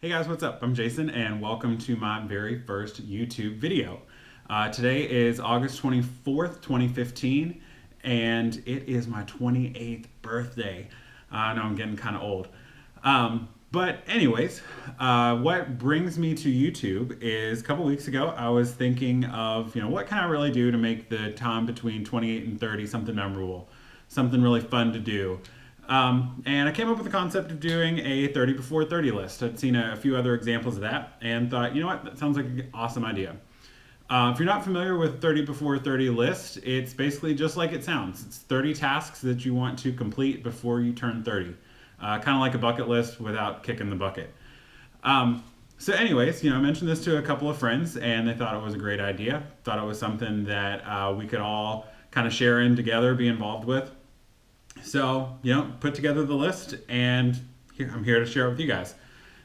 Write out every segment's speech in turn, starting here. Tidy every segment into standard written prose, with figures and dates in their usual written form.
Hey guys, what's up? I'm Jason and welcome to my very first YouTube video. Today is August 24th, 2015, and it is my 28th birthday. I know I'm getting kind of old. But anyways, what brings me to YouTube is a couple weeks ago I was thinking of, what can I really do to make the time between 28 and 30 something memorable, something really fun to do. And I came up with the concept of doing a 30 before 30 list. I'd seen a few other examples of that and thought, you know what, that sounds like an awesome idea. If you're not familiar with 30 before 30 list, it's basically just like it sounds. It's 30 tasks that you want to complete before you turn 30. Kind of like a bucket list without kicking the bucket. So anyways, I mentioned this to a couple of friends and they thought it was a great idea. Thought it was something that we could all kind of share in together, be involved with. So, put together the list and I'm here to share it with you guys.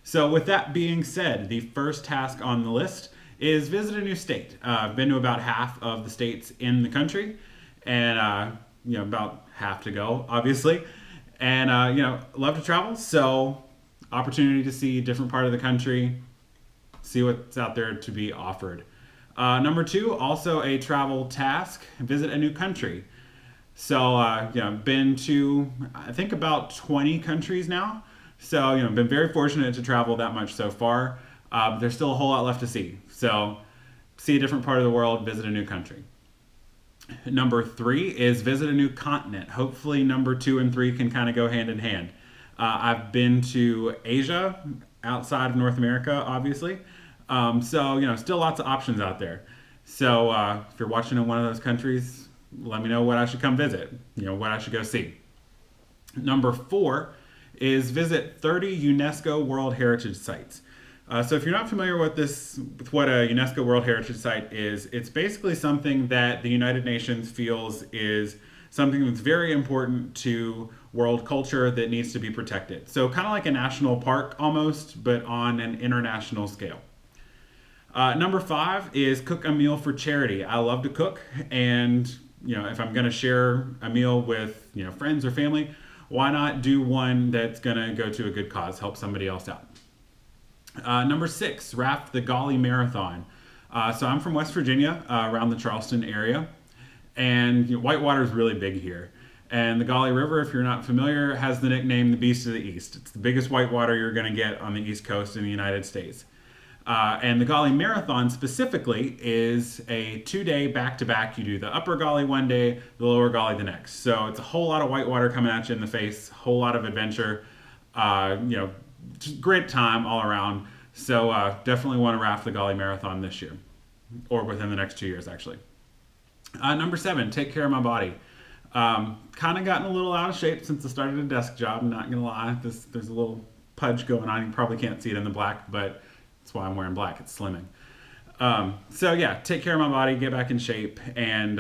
So with that being said, the first task on the list is visit a new state. I've been to about half of the states in the country and, about half to go, obviously. And, love to travel. So opportunity to see a different part of the country, see what's out there to be offered. Number two, also a travel task, visit a new country. So, I've been to, I think, about 20 countries now. So, I've been very fortunate to travel that much so far. There's still a whole lot left to see. So, see a different part of the world, visit a new country. Number three is visit a new continent. Hopefully, number two and three can kind of go hand in hand. I've been to Asia, outside of North America, obviously. So, still lots of options out there. So, if you're watching in one of those countries, let me know what I should come visit, what I should go see. Number four is visit 30 UNESCO World Heritage Sites. So if you're not familiar with what a UNESCO World Heritage Site is, it's basically something that the United Nations feels is something that's very important to world culture that needs to be protected. So kind of like a national park almost, but on an international scale. Number five is cook a meal for charity. I love to cook, and if I'm going to share a meal with, friends or family, why not do one that's going to go to a good cause, help somebody else out. Number six, raft the Golly Marathon. So I'm from West Virginia, around the Charleston area, and whitewater is really big here. And the Golly River, if you're not familiar, has the nickname the Beast of the East. It's the biggest whitewater you're going to get on the East Coast in the United States. And the Golly Marathon specifically is a 2-day back-to-back. You do the upper Golly one day, the lower Golly the next. So it's a whole lot of whitewater coming at you in the face, whole lot of adventure, just great time all around. So definitely want to raft the Golly Marathon this year, or within the next 2 years actually. Number seven, take care of my body. Kind of gotten a little out of shape since I started a desk job, I'm not gonna lie. There's a little pudge going on, you probably can't see it in the black, but that's why I'm wearing black, it's slimming. So yeah, take care of my body, get back in shape, and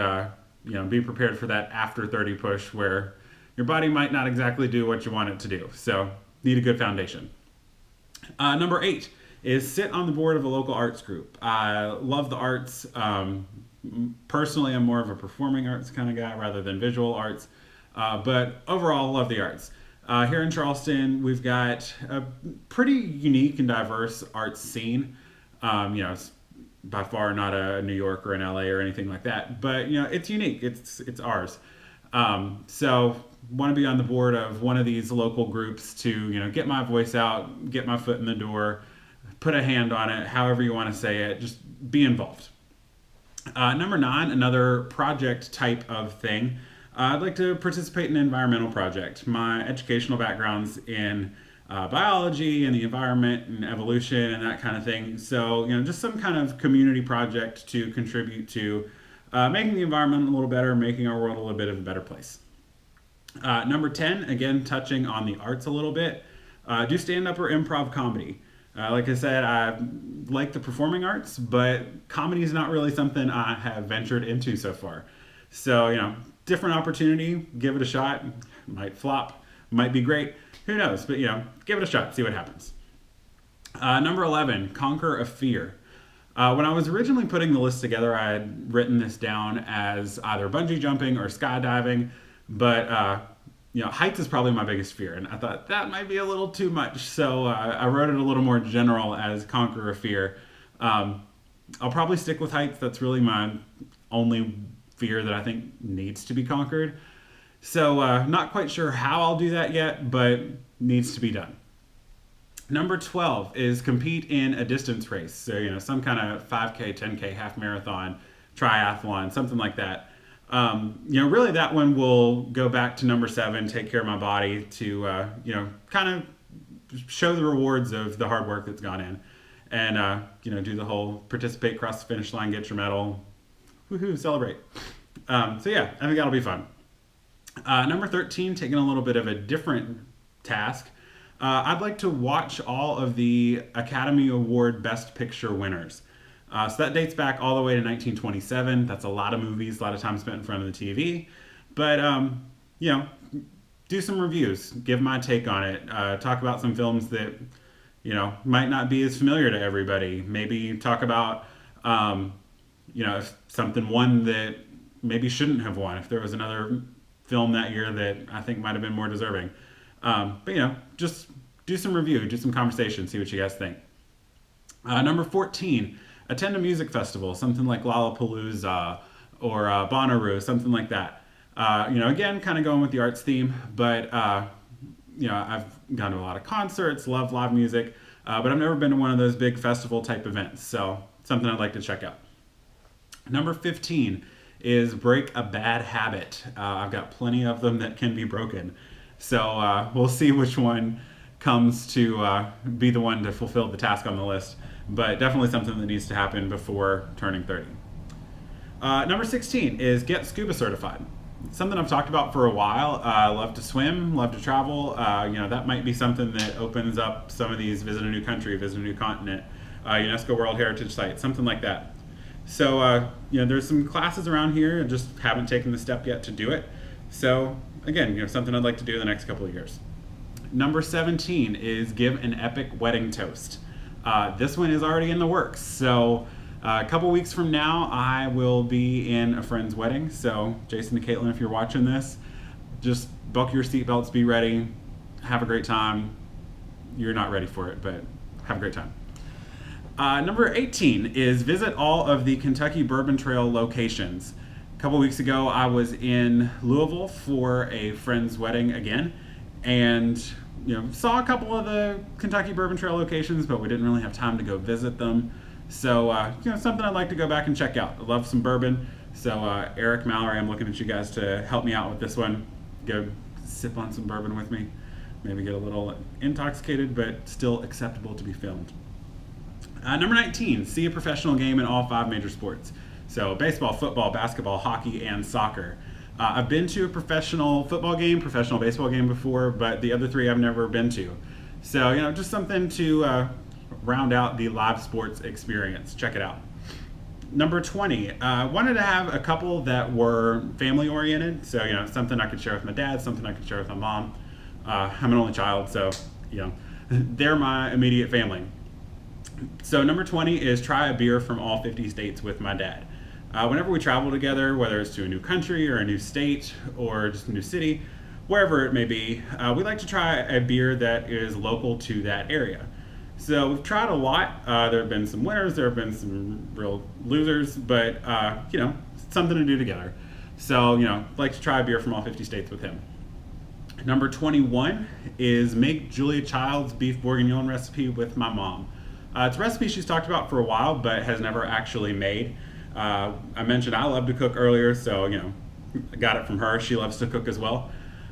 be prepared for that after 30 push where your body might not exactly do what you want it to do. So need a good foundation. Number eight is sit on the board of a local arts group. I love the arts. Personally, I'm more of a performing arts kind of guy rather than visual arts. But overall, love the arts. Here in Charleston, we've got a pretty unique and diverse arts scene. It's by far not a New York or an LA or anything like that, but it's unique. It's ours. So want to be on the board of one of these local groups to get my voice out, get my foot in the door, put a hand on it, however you want to say it. Just be involved. Number nine, another project type of thing. I'd like to participate in an environmental project. My educational background's in biology and the environment and evolution and that kind of thing. So, just some kind of community project to contribute to making the environment a little better, making our world a little bit of a better place. Number 10, again, touching on the arts a little bit, do stand-up or improv comedy. Like I said, I like the performing arts, but comedy is not really something I have ventured into so far. So, different opportunity, give it a shot. Might flop, might be great, who knows? But give it a shot, see what happens. Number 11, conquer a fear. When I was originally putting the list together, I had written this down as either bungee jumping or skydiving, but heights is probably my biggest fear, and I thought that might be a little too much, so I wrote it a little more general as conquer a fear. I'll probably stick with heights. That's really my only fear that I think needs to be conquered. So not quite sure how I'll do that yet, but needs to be done. Number 12 is compete in a distance race. So, some kind of 5K, 10K, half marathon, triathlon, something like that. Really that one will go back to number 7, take care of my body to, kind of show the rewards of the hard work that's gone in. And, do the whole participate, cross the finish line, get your medal, woohoo, celebrate. I think that'll be fun. Number 13, taking a little bit of a different task. I'd like to watch all of the Academy Award Best Picture winners. So that dates back all the way to 1927. That's a lot of movies, a lot of time spent in front of the TV. But, do some reviews, give my take on it, talk about some films that, might not be as familiar to everybody. Maybe talk about, if something won that maybe shouldn't have won, if there was another film that year that I think might have been more deserving. Just do some review, do some conversation, see what you guys think. Number 14, attend a music festival, something like Lollapalooza or Bonnaroo, something like that. Again, kind of going with the arts theme, but, I've gone to a lot of concerts, love live music, but I've never been to one of those big festival type events, so something I'd like to check out. Number 15 is break a bad habit. I've got plenty of them that can be broken. So we'll see which one comes to be the one to fulfill the task on the list, but definitely something that needs to happen before turning 30. Number 16 is get scuba certified. Something I've talked about for a while. I love to swim, love to travel. That might be something that opens up some of these visit a new country, visit a new continent, UNESCO World Heritage Site, something like that. So, there's some classes around here. I just haven't taken the step yet to do it. So, again, something I'd like to do in the next couple of years. Number 17 is give an epic wedding toast. This one is already in the works. So, a couple weeks from now, I will be in a friend's wedding. So, Jason and Caitlin, if you're watching this, just buckle your seatbelts, be ready, have a great time. You're not ready for it, but have a great time. Number 18 is visit all of the Kentucky Bourbon Trail locations. A couple weeks ago, I was in Louisville for a friend's wedding again, and saw a couple of the Kentucky Bourbon Trail locations, but we didn't really have time to go visit them. So, something I'd like to go back and check out. I love some bourbon. So, Eric, Mallory, I'm looking at you guys to help me out with this one. Go sip on some bourbon with me. Maybe get a little intoxicated, but still acceptable to be filmed. Number 19, see a professional game in all 5 major sports. So baseball, football, basketball, hockey, and soccer. I've been to a professional football game, professional baseball game before, but the other 3 I've never been to. So, just something to round out the live sports experience. Check it out. Number 20, wanted to have a couple that were family oriented. So, something I could share with my dad, something I could share with my mom. I'm an only child, so, they're my immediate family. So number 20 is try a beer from all 50 states with my dad. Whenever we travel together, whether it's to a new country or a new state or just a new city, wherever it may be, we like to try a beer that is local to that area. So we've tried a lot. There have been some winners, there have been some real losers, but something to do together. So, like to try a beer from all 50 states with him. Number 21 is make Julia Child's beef bourguignon recipe with my mom. It's a recipe she's talked about for a while, but has never actually made. I mentioned I love to cook earlier, so, I got it from her. She loves to cook as well.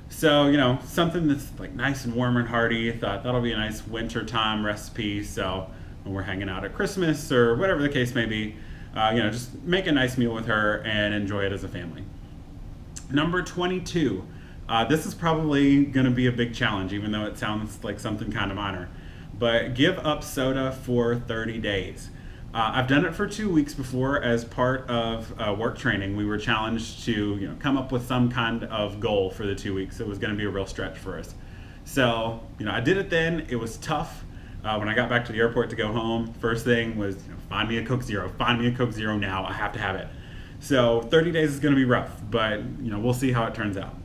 So, something that's like nice and warm and hearty. Thought that'll be a nice wintertime recipe. So when we're hanging out at Christmas or whatever the case may be, just make a nice meal with her and enjoy it as a family. Number 22. This is probably going to be a big challenge, even though it sounds like something kind of minor. But give up soda for 30 days. I've done it for 2 weeks before as part of work training. We were challenged to come up with some kind of goal for the 2 weeks. It was going to be a real stretch for us. So I did it then. It was tough. When I got back to the airport to go home, first thing was find me a Coke Zero. Find me a Coke Zero now. I have to have it. So 30 days is going to be rough, but we'll see how it turns out.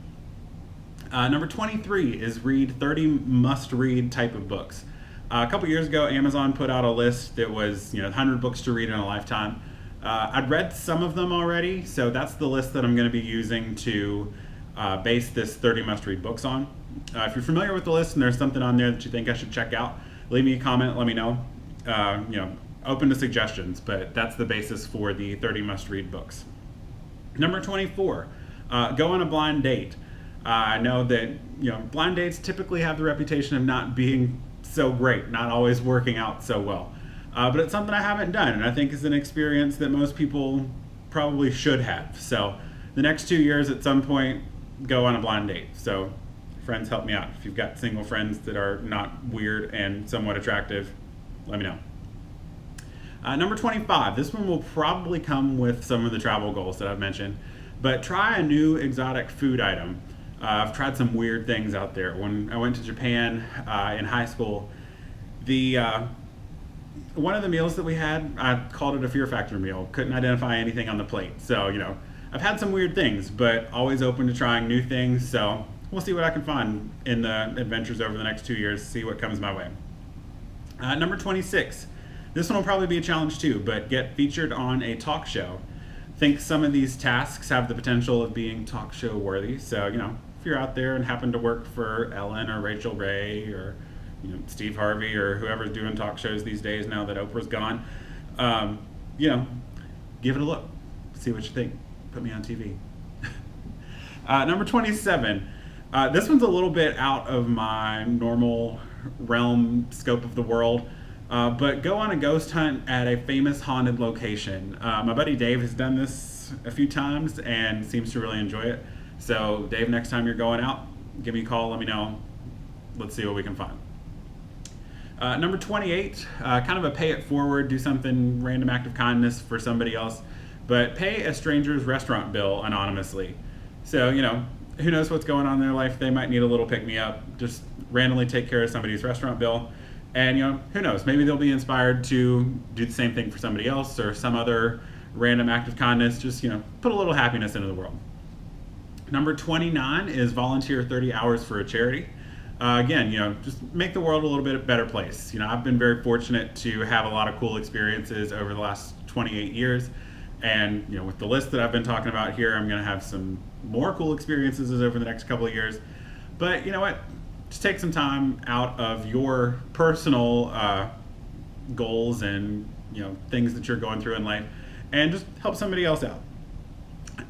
Number 23 is read 30 must-read type of books. A couple years ago, Amazon put out a list that was 100 books to read in a lifetime. I'd read some of them already, so that's the list that I'm going to be using to base this 30 must-read books on. If you're familiar with the list and there's something on there that you think I should check out, leave me a comment, let me know. Open to suggestions, but that's the basis for the 30 must-read books. Number 24, go on a blind date. I know that blind dates typically have the reputation of not being so great, not always working out so well. But it's something I haven't done, and I think is an experience that most people probably should have. So the next 2 years, at some point, go on a blind date. So friends, help me out. If you've got single friends that are not weird and somewhat attractive, let me know. Number 25, this one will probably come with some of the travel goals that I've mentioned, but try a new exotic food item. I've tried some weird things out there. When I went to Japan in high school, one of the meals that we had, I called it a fear factor meal. Couldn't identify anything on the plate. So, I've had some weird things, but always open to trying new things. So we'll see what I can find in the adventures over the next 2 years, see what comes my way. Number 26. This one will probably be a challenge too, but get featured on a talk show. I think some of these tasks have the potential of being talk show worthy. So, if you're out there and happen to work for Ellen or Rachel Ray or Steve Harvey or whoever's doing talk shows these days now that Oprah's gone, give it a look. See what you think. Put me on TV. Number 27. This one's a little bit out of my normal realm scope of the world. But go on a ghost hunt at a famous haunted location. My buddy Dave has done this a few times and seems to really enjoy it. So Dave, next time you're going out, give me a call, let me know. Let's see what we can find. Number 28, kind of a pay it forward, do something random act of kindness for somebody else, but pay a stranger's restaurant bill anonymously. So, who knows what's going on in their life? They might need a little pick-me-up. Just randomly take care of somebody's restaurant bill. And who knows, maybe they'll be inspired to do the same thing for somebody else or some other random act of kindness. Just, put a little happiness into the world. Number 29 is volunteer 30 hours for a charity. Again, just make the world a little bit better place. I've been very fortunate to have a lot of cool experiences over the last 28 years. And, with the list that I've been talking about here, I'm going to have some more cool experiences over the next couple of years. But you know what? Just take some time out of your personal goals and things that you're going through in life and just help somebody else out.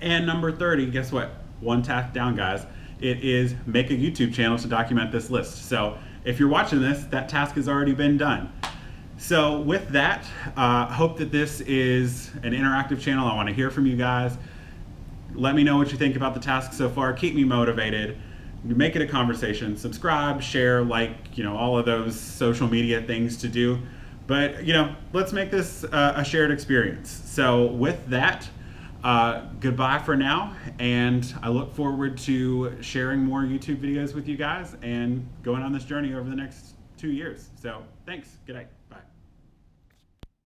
And number 30, guess what? One task down, guys. It is make a YouTube channel to document this list. So if you're watching this, that task has already been done. So with that, hope that this is an interactive channel. I want to hear from you guys. Let me know what you think about the task so far. Keep me motivated. Make it a conversation. Subscribe, share, like, all of those social media things to do. But, let's make this a shared experience. So with that, goodbye for now. And I look forward to sharing more YouTube videos with you guys and going on this journey over the next 2 years. So thanks. Good night.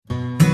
Bye.